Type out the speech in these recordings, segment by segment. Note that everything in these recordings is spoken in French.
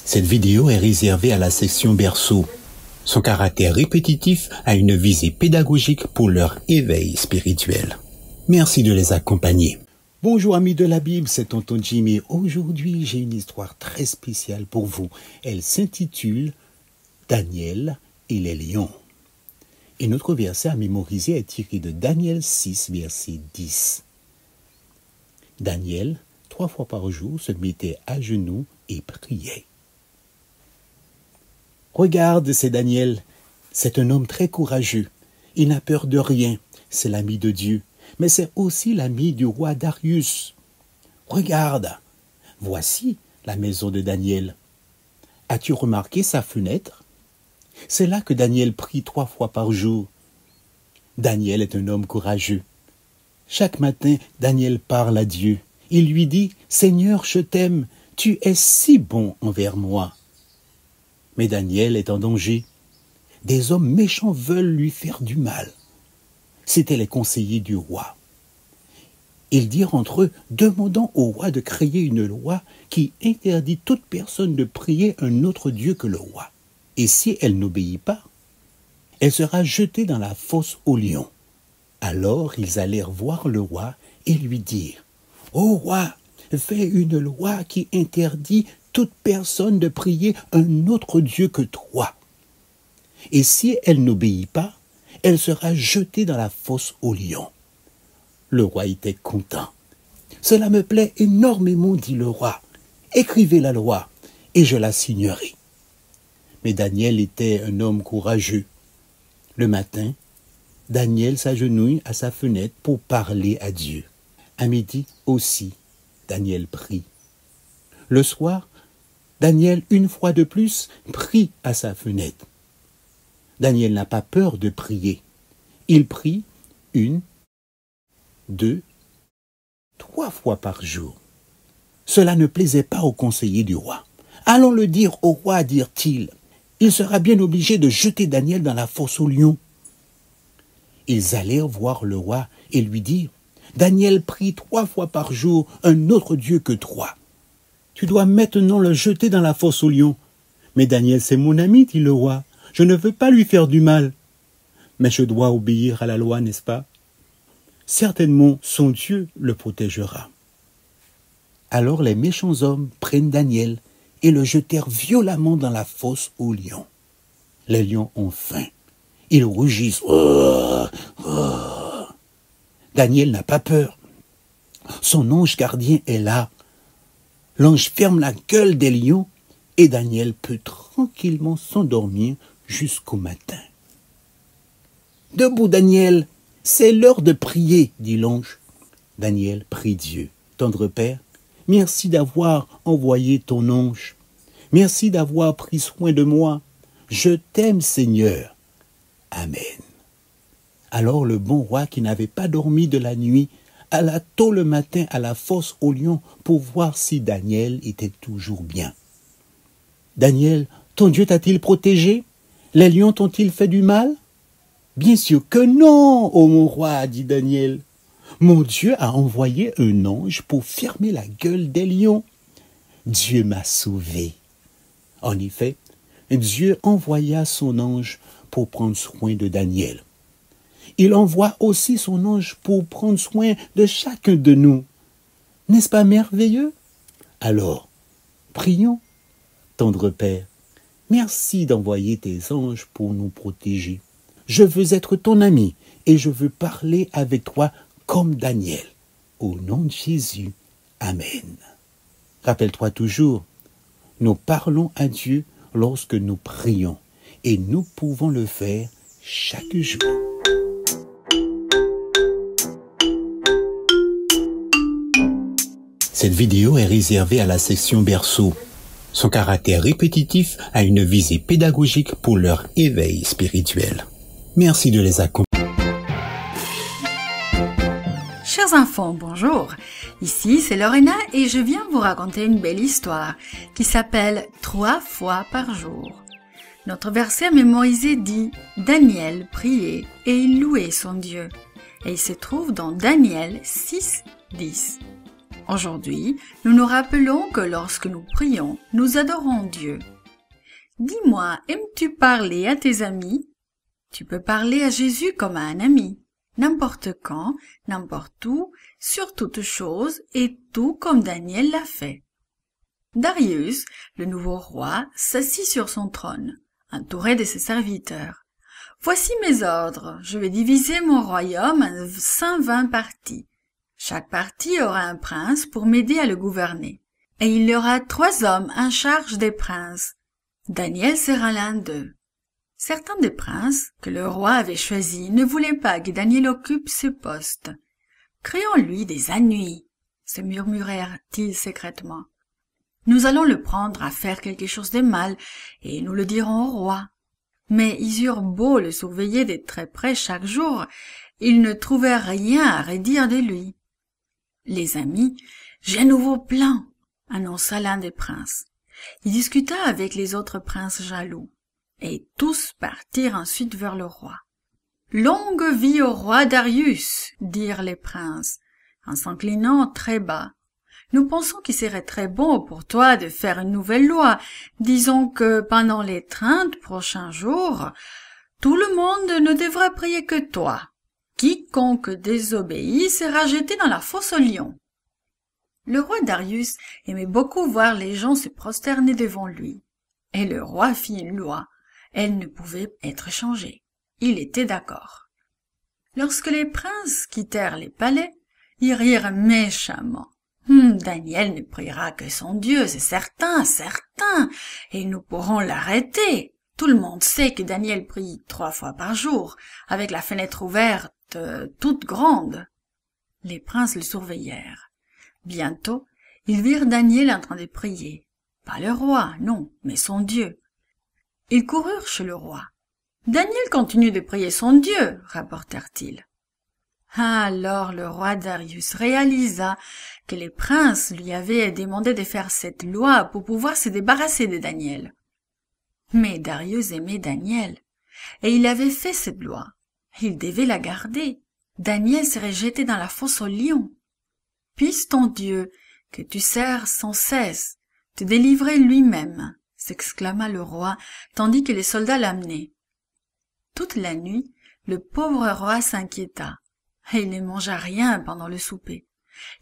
Cette vidéo est réservée à la section berceau. Son caractère répétitif a une visée pédagogique pour leur éveil spirituel. Merci de les accompagner. Bonjour amis de la Bible, c'est Tonton Jim et aujourd'hui j'ai une histoire très spéciale pour vous. Elle s'intitule Daniel et les lions. Et notre verset à mémoriser est tiré de Daniel 6, verset 10. Daniel, 3 fois par jour, se mettait à genoux et priait. Regarde, c'est Daniel. C'est un homme très courageux. Il n'a peur de rien. C'est l'ami de Dieu. Mais c'est aussi l'ami du roi Darius. Regarde, voici la maison de Daniel. As-tu remarqué sa fenêtre? C'est là que Daniel prie 3 fois par jour. Daniel est un homme courageux. Chaque matin, Daniel parle à Dieu. Il lui dit, « Seigneur, je t'aime, tu es si bon envers moi. » Mais Daniel est en danger. Des hommes méchants veulent lui faire du mal. C'étaient les conseillers du roi. Ils dirent entre eux, demandons au roi de créer une loi qui interdit toute personne de prier un autre Dieu que le roi. Et si elle n'obéit pas, elle sera jetée dans la fosse aux lions. Alors ils allèrent voir le roi et lui dirent, « Ô roi, fais une loi qui interdit toute personne de prier un autre Dieu que toi. Et si elle n'obéit pas, elle sera jetée dans la fosse aux lions. » Le roi était content. « Cela me plaît énormément, dit le roi. Écrivez la loi, et je la signerai. » Mais Daniel était un homme courageux. Le matin, Daniel s'agenouille à sa fenêtre pour parler à Dieu. À midi aussi, Daniel prie. Le soir, Daniel, une fois de plus, prie à sa fenêtre. Daniel n'a pas peur de prier. Il prie 1, 2, 3 fois par jour. Cela ne plaisait pas aux conseillers du roi. « Allons le dire au roi, dirent-ils. Il sera bien obligé de jeter Daniel dans la fosse aux lions. » Ils allèrent voir le roi et lui dirent, « Daniel prie 3 fois par jour un autre Dieu que toi. Tu dois maintenant le jeter dans la fosse aux lions. » « Mais Daniel, c'est mon ami, dit le roi. Je ne veux pas lui faire du mal. Mais je dois obéir à la loi, n'est-ce pas? Certainement, son Dieu le protégera. » Alors les méchants hommes prennent Daniel et le jetèrent violemment dans la fosse aux lions. Les lions ont faim. Ils rugissent. Daniel n'a pas peur. Son ange gardien est là. L'ange ferme la gueule des lions et Daniel peut tranquillement s'endormir jusqu'au matin. « Debout, Daniel, c'est l'heure de prier, dit l'ange. Daniel prie Dieu. « Tendre Père, merci d'avoir envoyé ton ange. Merci d'avoir pris soin de moi. Je t'aime, Seigneur. Amen. » Alors le bon roi, qui n'avait pas dormi de la nuit, alla tôt le matin à la fosse aux lions pour voir si Daniel était toujours bien. « Daniel, ton Dieu t'a-t-il protégé? Les lions t'ont-ils fait du mal? »« Bien sûr que non, ô mon roi, dit Daniel. Mon Dieu a envoyé un ange pour fermer la gueule des lions. Dieu m'a sauvé. » En effet, Dieu envoya son ange pour prendre soin de Daniel. Il envoie aussi son ange pour prendre soin de chacun de nous. N'est-ce pas merveilleux? Alors, prions. Tendre Père, merci d'envoyer tes anges pour nous protéger. Je veux être ton ami et je veux parler avec toi comme Daniel. Au nom de Jésus, Amen. Rappelle-toi toujours, nous parlons à Dieu lorsque nous prions et nous pouvons le faire chaque jour. Cette vidéo est réservée à la section berceau. Son caractère répétitif a une visée pédagogique pour leur éveil spirituel. Merci de les accompagner. Chers enfants, bonjour. Ici, c'est Lorena et je viens vous raconter une belle histoire qui s'appelle « 3 fois par jour ». Notre verset mémorisé dit « Daniel priait et il louait son Dieu » et il se trouve dans Daniel 6, 10. Aujourd'hui, nous nous rappelons que lorsque nous prions, nous adorons Dieu. Dis-moi, aimes-tu parler à tes amis? Tu peux parler à Jésus comme à un ami, n'importe quand, n'importe où, sur toute chose et tout comme Daniel l'a fait. Darius, le nouveau roi, s'assit sur son trône, entouré de ses serviteurs. « Voici mes ordres, je vais diviser mon royaume en 120 parties. Chaque partie aura un prince pour m'aider à le gouverner, et il y aura 3 hommes en charge des princes. Daniel sera l'un d'eux. » Certains des princes que le roi avait choisis ne voulaient pas que Daniel occupe ce poste. « Créons-lui des ennuis, » se murmurèrent-ils secrètement. « Nous allons le prendre à faire quelque chose de mal, et nous le dirons au roi. » Mais ils eurent beau le surveiller de très près chaque jour, ils ne trouvèrent rien à redire de lui. « Les amis, j'ai un nouveau plan, » annonça l'un des princes. Il discuta avec les autres princes jaloux, et tous partirent ensuite vers le roi. « Longue vie au roi Darius, » dirent les princes, en s'inclinant très bas. « Nous pensons qu'il serait très bon pour toi de faire une nouvelle loi. Disons que pendant les 30 prochains jours, tout le monde ne devra prier que toi. Quiconque désobéit sera jeté dans la fosse aux lions. » Le roi Darius aimait beaucoup voir les gens se prosterner devant lui. Et le roi fit une loi. Elle ne pouvait être changée. Il était d'accord. Lorsque les princes quittèrent les palais, ils rirent méchamment. Daniel ne priera que son Dieu, c'est certain, certain, et nous pourrons l'arrêter. Tout le monde sait que Daniel prie 3 fois par jour, avec la fenêtre ouverte, toute grande. Les princes le surveillèrent. Bientôt, ils virent Daniel en train de prier. Pas le roi, non, mais son Dieu. Ils coururent chez le roi. « Daniel continue de prier son Dieu, » rapportèrent-ils. Alors le roi Darius réalisa que les princes lui avaient demandé de faire cette loi pour pouvoir se débarrasser de Daniel. Mais Darius aimait Daniel, et il avait fait cette loi. Il devait la garder. Daniel serait jeté dans la fosse aux lions. « Puisse ton Dieu, que tu sers sans cesse, te délivrer lui-même, » s'exclama le roi, tandis que les soldats l'amenaient. Toute la nuit, le pauvre roi s'inquiéta, et il ne mangea rien pendant le souper.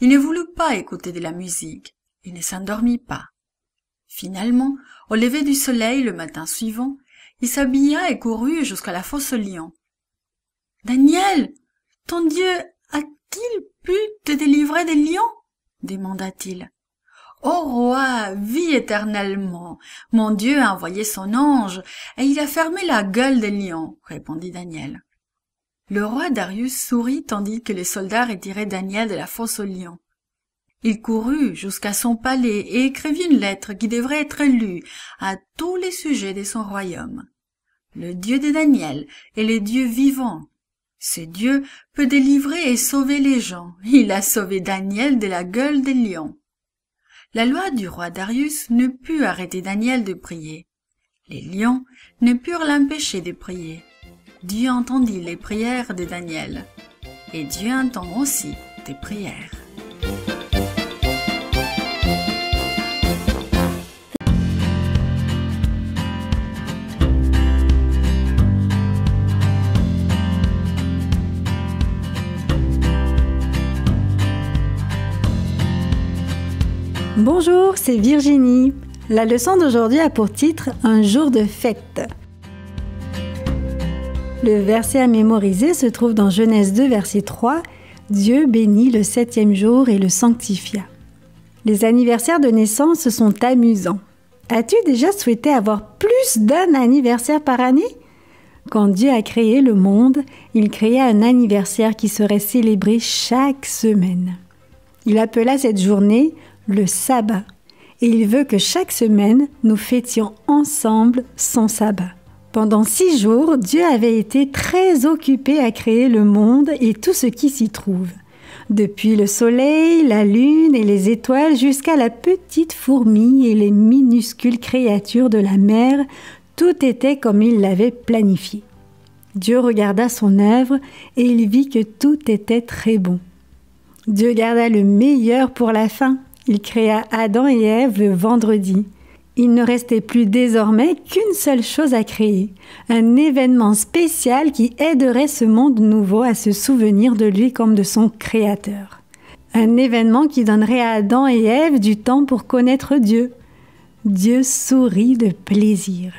Il ne voulut pas écouter de la musique, il ne s'endormit pas. Finalement, au lever du soleil le matin suivant, il s'habilla et courut jusqu'à la fosse aux lions. « Daniel, ton Dieu a-t-il pu te délivrer des lions ?» demanda-t-il. « Ô roi, vis éternellement, mon Dieu a envoyé son ange, et il a fermé la gueule des lions, » répondit Daniel. Le roi Darius sourit tandis que les soldats retiraient Daniel de la fosse aux lions. Il courut jusqu'à son palais et écrivit une lettre qui devrait être lue à tous les sujets de son royaume. Le Dieu de Daniel est le Dieu vivant. Ce Dieu peut délivrer et sauver les gens. Il a sauvé Daniel de la gueule des lions. La loi du roi Darius ne put arrêter Daniel de prier. Les lions ne purent l'empêcher de prier. Dieu entendit les prières de Daniel. Et Dieu entend aussi tes prières. Bonjour, c'est Virginie. La leçon d'aujourd'hui a pour titre « Un jour de fête ». Le verset à mémoriser se trouve dans Genèse 2, verset 3. « Dieu bénit le 7e jour et le sanctifia ». Les anniversaires de naissance sont amusants. As-tu déjà souhaité avoir plus d'un anniversaire par année? Quand Dieu a créé le monde, il créa un anniversaire qui serait célébré chaque semaine. Il appela cette journée le sabbat, et il veut que chaque semaine, nous fêtions ensemble son sabbat. Pendant 6 jours, Dieu avait été très occupé à créer le monde et tout ce qui s'y trouve. Depuis le soleil, la lune et les étoiles jusqu'à la petite fourmi et les minuscules créatures de la mer, tout était comme il l'avait planifié. Dieu regarda son œuvre et il vit que tout était très bon. Dieu garda le meilleur pour la fin. Il créa Adam et Ève le vendredi. Il ne restait plus désormais qu'une seule chose à créer, un événement spécial qui aiderait ce monde nouveau à se souvenir de lui comme de son Créateur. Un événement qui donnerait à Adam et Ève du temps pour connaître Dieu. Dieu sourit de plaisir.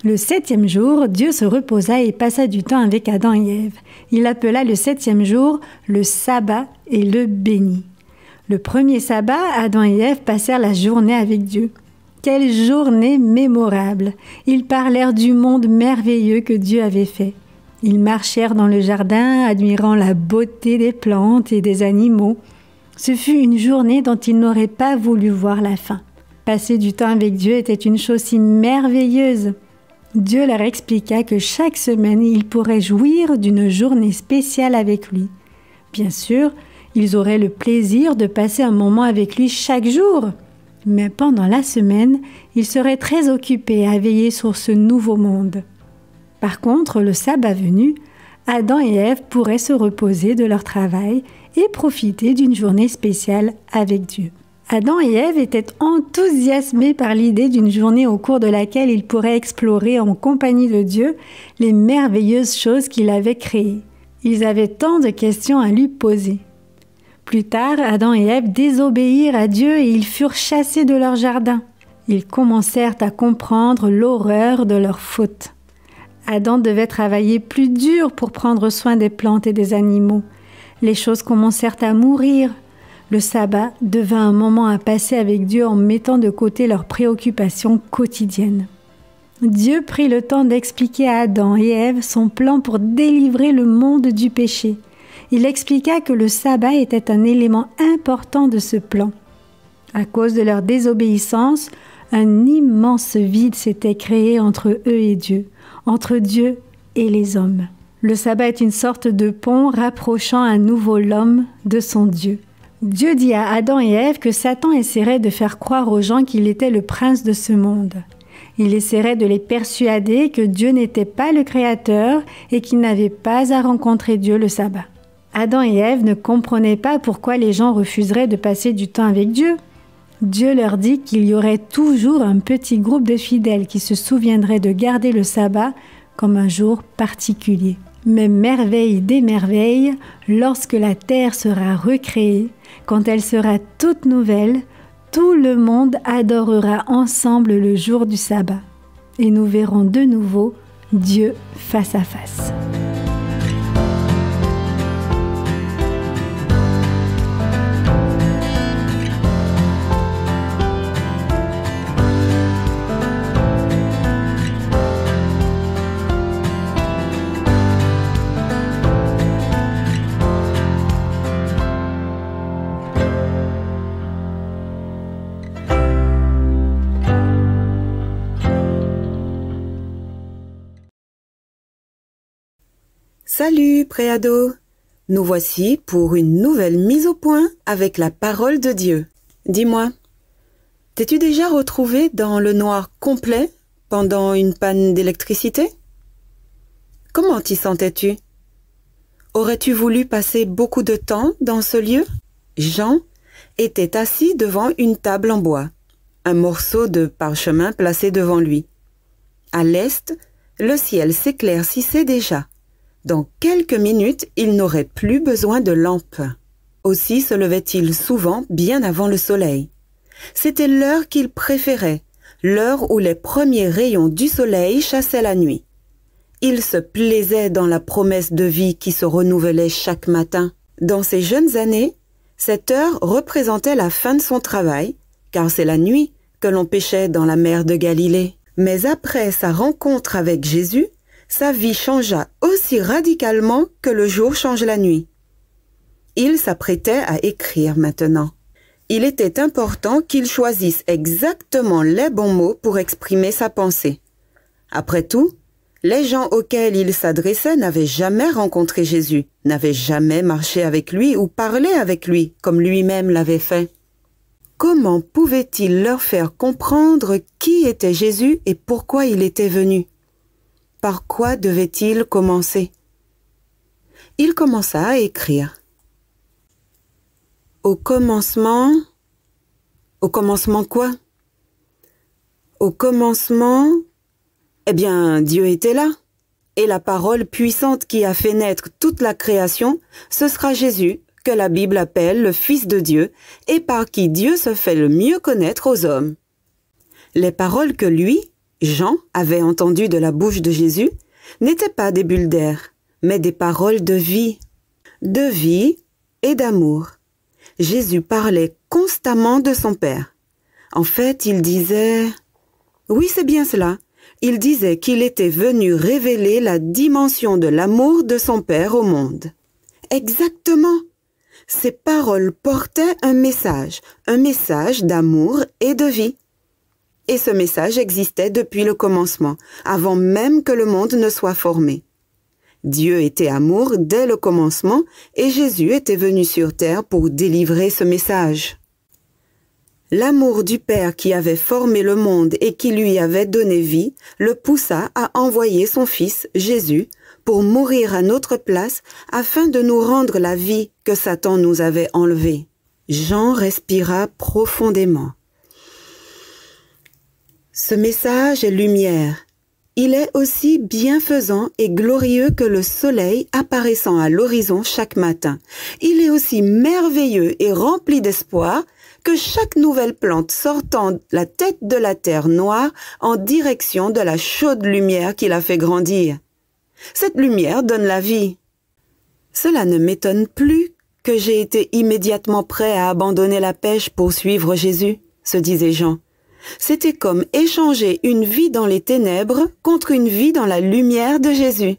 Le 7e jour, Dieu se reposa et passa du temps avec Adam et Ève. Il appela le 7e jour le sabbat et le bénit. Le premier sabbat, Adam et Ève passèrent la journée avec Dieu. Quelle journée mémorable! Ils parlèrent du monde merveilleux que Dieu avait fait. Ils marchèrent dans le jardin, admirant la beauté des plantes et des animaux. Ce fut une journée dont ils n'auraient pas voulu voir la fin. Passer du temps avec Dieu était une chose si merveilleuse. Dieu leur expliqua que chaque semaine, ils pourraient jouir d'une journée spéciale avec lui. Bien sûr, ils auraient le plaisir de passer un moment avec lui chaque jour. Mais pendant la semaine, ils seraient très occupés à veiller sur ce nouveau monde. Par contre, le sabbat venu, Adam et Ève pourraient se reposer de leur travail et profiter d'une journée spéciale avec Dieu. Adam et Ève étaient enthousiasmés par l'idée d'une journée au cours de laquelle ils pourraient explorer en compagnie de Dieu les merveilleuses choses qu'il avait créées. Ils avaient tant de questions à lui poser. Plus tard, Adam et Ève désobéirent à Dieu et ils furent chassés de leur jardin. Ils commencèrent à comprendre l'horreur de leur faute. Adam devait travailler plus dur pour prendre soin des plantes et des animaux. Les choses commencèrent à mourir. Le sabbat devint un moment à passer avec Dieu en mettant de côté leurs préoccupations quotidiennes. Dieu prit le temps d'expliquer à Adam et Ève son plan pour délivrer le monde du péché. Il expliqua que le sabbat était un élément important de ce plan. À cause de leur désobéissance, un immense vide s'était créé entre eux et Dieu, entre Dieu et les hommes. Le sabbat est une sorte de pont rapprochant à nouveau l'homme de son Dieu. Dieu dit à Adam et Ève que Satan essaierait de faire croire aux gens qu'il était le prince de ce monde. Il essaierait de les persuader que Dieu n'était pas le Créateur et qu'ils n'avaient pas à rencontrer Dieu le sabbat. Adam et Ève ne comprenaient pas pourquoi les gens refuseraient de passer du temps avec Dieu. Dieu leur dit qu'il y aurait toujours un petit groupe de fidèles qui se souviendraient de garder le sabbat comme un jour particulier. Mais merveille des merveilles, lorsque la terre sera recréée, quand elle sera toute nouvelle, tout le monde adorera ensemble le jour du sabbat. Et nous verrons de nouveau Dieu face à face. Salut préado! Nous voici pour une nouvelle mise au point avec la parole de Dieu. Dis-moi, t'es-tu déjà retrouvé dans le noir complet pendant une panne d'électricité? Comment t'y sentais-tu? Aurais-tu voulu passer beaucoup de temps dans ce lieu? Jean était assis devant une table en bois, un morceau de parchemin placé devant lui. À l'est, le ciel s'éclaircissait déjà. Dans quelques minutes, il n'aurait plus besoin de lampe. Aussi se levait-il souvent bien avant le soleil. C'était l'heure qu'il préférait, l'heure où les premiers rayons du soleil chassaient la nuit. Il se plaisait dans la promesse de vie qui se renouvelait chaque matin. Dans ses jeunes années, cette heure représentait la fin de son travail, car c'est la nuit que l'on pêchait dans la mer de Galilée. Mais après sa rencontre avec Jésus, sa vie changea aussi radicalement que le jour change la nuit. Il s'apprêtait à écrire maintenant. Il était important qu'il choisisse exactement les bons mots pour exprimer sa pensée. Après tout, les gens auxquels il s'adressait n'avaient jamais rencontré Jésus, n'avaient jamais marché avec lui ou parlé avec lui comme lui-même l'avait fait. Comment pouvait-il leur faire comprendre qui était Jésus et pourquoi il était venu? Par quoi devait-il commencer? Il commença à écrire. Au commencement... Au commencement quoi? Au commencement... Eh bien, Dieu était là. Et la parole puissante qui a fait naître toute la création, ce sera Jésus, que la Bible appelle le Fils de Dieu, et par qui Dieu se fait le mieux connaître aux hommes. Les paroles que lui, Jean, avait entendues de la bouche de Jésus, n'étaient pas des bulles d'air, mais des paroles de vie et d'amour. Jésus parlait constamment de son Père. En fait, il disait... Oui, c'est bien cela. Il disait qu'il était venu révéler la dimension de l'amour de son Père au monde. Exactement. Ces paroles portaient un message d'amour et de vie. Et ce message existait depuis le commencement, avant même que le monde ne soit formé. Dieu était amour dès le commencement et Jésus était venu sur terre pour délivrer ce message. L'amour du Père qui avait formé le monde et qui lui avait donné vie le poussa à envoyer son Fils, Jésus, pour mourir à notre place afin de nous rendre la vie que Satan nous avait enlevée. Jean respira profondément. Ce message est lumière. Il est aussi bienfaisant et glorieux que le soleil apparaissant à l'horizon chaque matin. Il est aussi merveilleux et rempli d'espoir que chaque nouvelle plante sortant la tête de la terre noire en direction de la chaude lumière qui la fait grandir. Cette lumière donne la vie. Cela ne m'étonne plus que j'ai été immédiatement prêt à abandonner la pêche pour suivre Jésus, se disait Jean. C'était comme échanger une vie dans les ténèbres contre une vie dans la lumière de Jésus.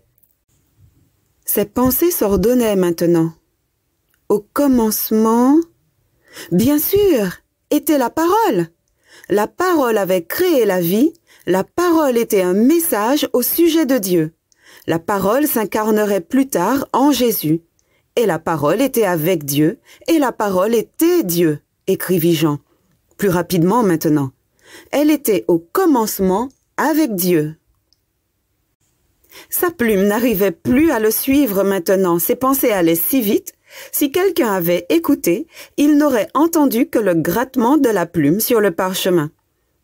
Ses pensées s'ordonnaient maintenant. Au commencement, bien sûr, était la parole. La parole avait créé la vie, la parole était un message au sujet de Dieu. La parole s'incarnerait plus tard en Jésus. Et la parole était avec Dieu, et la parole était Dieu, écrivit Jean. Plus rapidement maintenant. Elle était au commencement avec Dieu. Sa plume n'arrivait plus à le suivre maintenant, ses pensées allaient si vite. Si quelqu'un avait écouté, il n'aurait entendu que le grattement de la plume sur le parchemin.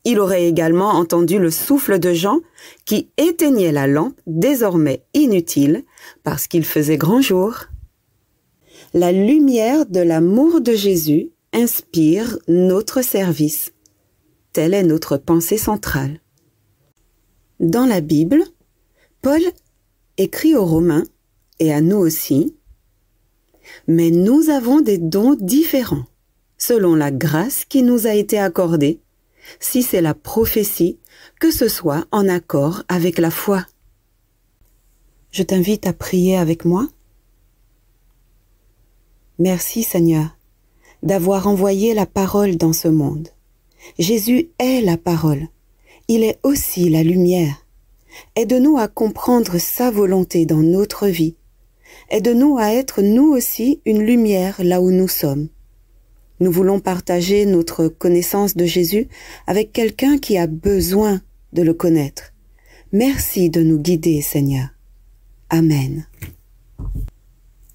Il aurait également entendu le souffle de Jean qui éteignait la lampe désormais inutile parce qu'il faisait grand jour. La lumière de l'amour de Jésus inspire notre service. Telle est notre pensée centrale. Dans la Bible, Paul écrit aux Romains, et à nous aussi, « Mais nous avons des dons différents, selon la grâce qui nous a été accordée, si c'est la prophétie, que ce soit en accord avec la foi. » Je t'invite à prier avec moi. Merci Seigneur, d'avoir envoyé la parole dans ce monde. Jésus est la parole. Il est aussi la lumière. Aide-nous à comprendre sa volonté dans notre vie. Aide-nous à être nous aussi une lumière là où nous sommes. Nous voulons partager notre connaissance de Jésus avec quelqu'un qui a besoin de le connaître. Merci de nous guider, Seigneur. Amen.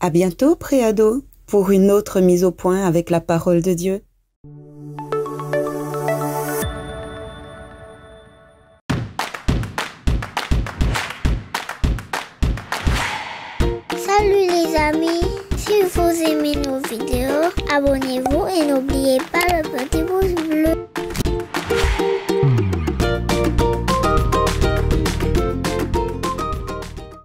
À bientôt, Préado, pour une autre mise au point avec la parole de Dieu. Salut les amis, si vous aimez nos vidéos, abonnez-vous et n'oubliez pas le petit pouce bleu.